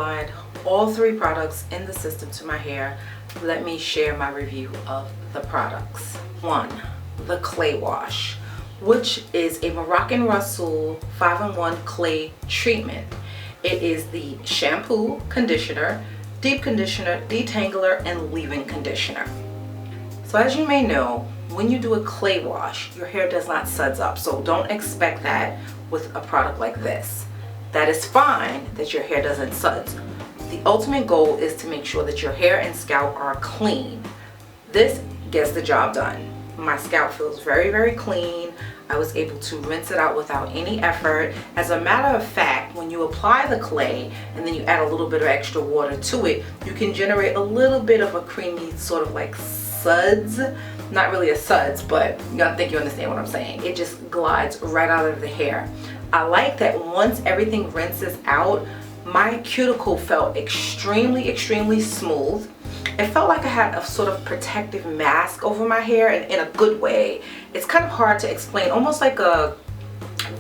applied all 3 products in the system to my hair, let me share my review of the products. 1. The clay wash, which is a Moroccan Rasoul 5-in-1 clay treatment. It is the shampoo, conditioner, deep conditioner, detangler, and leave-in conditioner. So as you may know, when you do a clay wash, your hair does not suds up. So don't expect that with a product like this. That is fine that your hair doesn't suds. The ultimate goal is to make sure that your hair and scalp are clean. This gets the job done. My scalp feels very, very clean. I was able to rinse it out without any effort. As a matter of fact, when you apply the clay and then you add a little bit of extra water to it, you can generate a little bit of a creamy sort of like suds. Not really a suds, but I think you understand what I'm saying. It just glides right out of the hair. I like that once everything rinses out, my cuticle felt extremely, extremely smooth. It felt like I had a sort of protective mask over my hair in a good way. It's kind of hard to explain, almost like a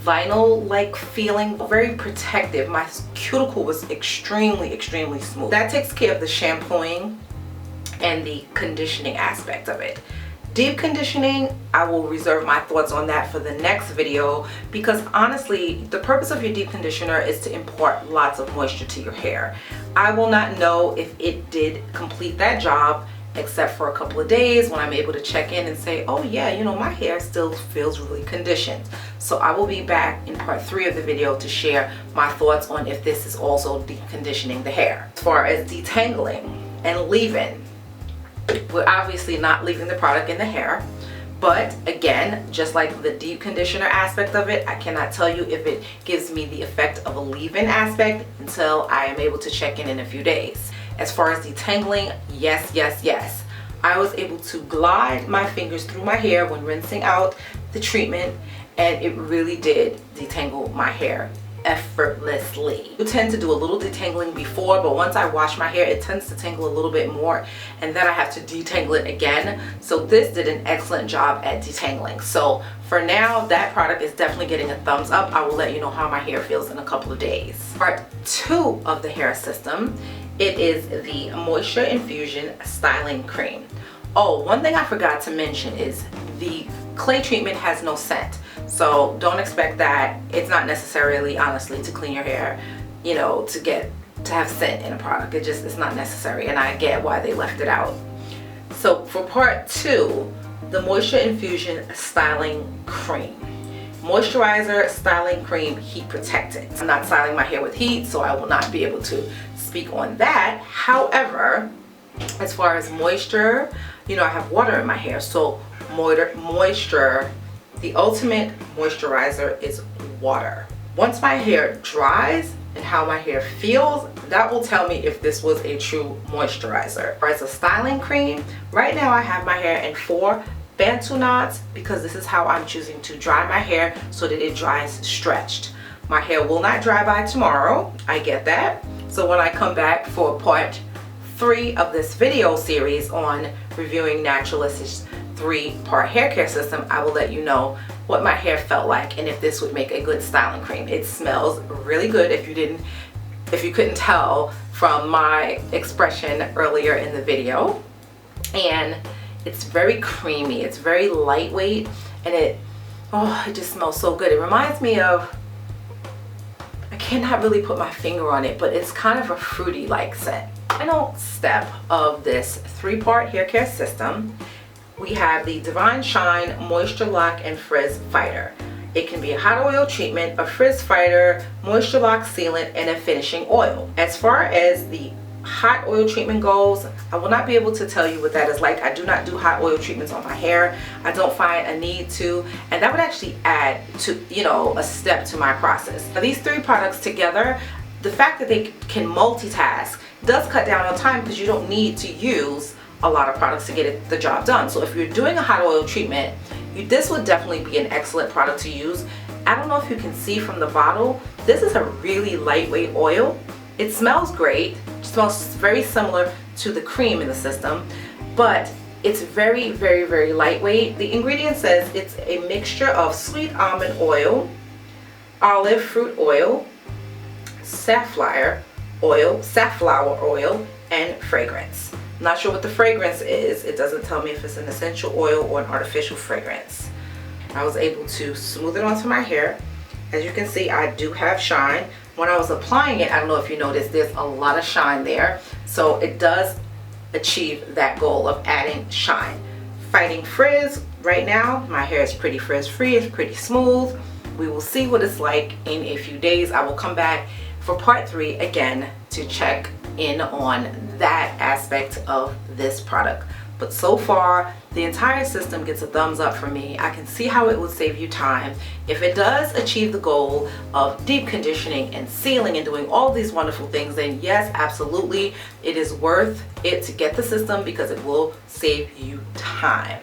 vinyl-like feeling, very protective. My cuticle was extremely, extremely smooth. That takes care of the shampooing and the conditioning aspect of it. Deep conditioning, I will reserve my thoughts on that for the next video, because honestly, the purpose of your deep conditioner is to impart lots of moisture to your hair. I will not know if it did complete that job except for a couple of days when I'm able to check in and say, oh yeah, you know, my hair still feels really conditioned. So I will be back in part 3 of the video to share my thoughts on if this is also deep conditioning the hair. As far as detangling and leave-in, we're obviously not leaving the product in the hair, but again, just like the deep conditioner aspect of it, I cannot tell you if it gives me the effect of a leave-in aspect until I am able to check in a few days. As far as detangling, yes, yes, yes. I was able to glide my fingers through my hair when rinsing out the treatment, and it really did detangle my hair effortlessly. I tend to do a little detangling before, but once I wash my hair, it tends to tangle a little bit more, and then I have to detangle it again. So this did an excellent job at detangling. So for now, that product is definitely getting a thumbs up. I will let you know how my hair feels in a couple of days. Part 2 of the hair system, it is the Moisture Infusion Styling Cream. Oh, one thing I forgot to mention is the clay treatment has no scent. So don't expect that. It's not necessarily, honestly, to clean your hair, you know, to have scent in a product. It's not necessary, and I get why they left it out. So for part 2, the Moisture Infusion Styling Cream. Moisturizer, styling cream, heat protectant. I'm not styling my hair with heat, so I will not be able to speak on that. However, as far as moisture, you know, I have water in my hair, so moisture, the ultimate moisturizer is water. Once my hair dries and how my hair feels, that will tell me if this was a true moisturizer. As a styling cream, right now I have my hair in 4 Bantu knots because this is how I'm choosing to dry my hair so that it dries stretched. My hair will not dry by tomorrow, I get that. So when I come back for part 3 of this video series on reviewing Naturalicious 3-part hair care system, I will let you know what my hair felt like and if this would make a good styling cream. It smells really good if you couldn't tell from my expression earlier in the video. And it's very creamy, it's very lightweight, and it just smells so good. It reminds me of, I cannot really put my finger on it, but it's kind of a fruity like scent. Final step of this 3-part hair care system, we have the Divine Shine Moisture Lock and Frizz Fighter. It can be a hot oil treatment, a frizz fighter, moisture lock sealant, and a finishing oil. As far as the hot oil treatment goes, I will not be able to tell you what that is like. I do not do hot oil treatments on my hair. I don't find a need to, and that would actually add to, you know, a step to my process. Now, these 3 products together, the fact that they can multitask does cut down on time because you don't need to use a lot of products to get the job done. So if you're doing a hot oil treatment, this would definitely be an excellent product to use. I don't know if you can see from the bottle, this is a really lightweight oil. It smells great. It smells very similar to the cream in the system, but it's very, very, very lightweight. The ingredient says it's a mixture of sweet almond oil, olive fruit oil, safflower oil, safflower oil, and fragrance. I'm not sure what the fragrance is. It doesn't tell me if it's an essential oil or an artificial fragrance. I was able to smooth it onto my hair. As you can see, I do have shine. When I was applying it, I don't know if you noticed, there's a lot of shine there. So it does achieve that goal of adding shine. Fighting frizz, right now, my hair is pretty frizz free, it's pretty smooth. We will see what it's like in a few days. I will come back for part 3 again to check in on that aspect of this product. But so far, the entire system gets a thumbs up for me. I can see how it would save you time. If it does achieve the goal of deep conditioning and sealing and doing all these wonderful things, then yes, absolutely, it is worth it to get the system because it will save you time.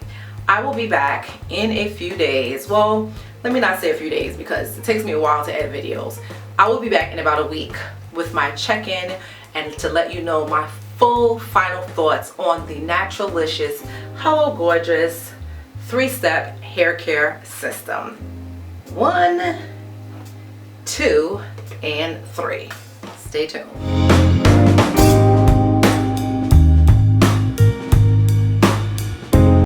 I will be back in a few days. Well, let me not say a few days because it takes me a while to edit videos. I will be back in about a week with my check-in and to let you know my full final thoughts on the Naturalicious Hello Gorgeous 3-step hair care system. 1, 2, and 3. Stay tuned.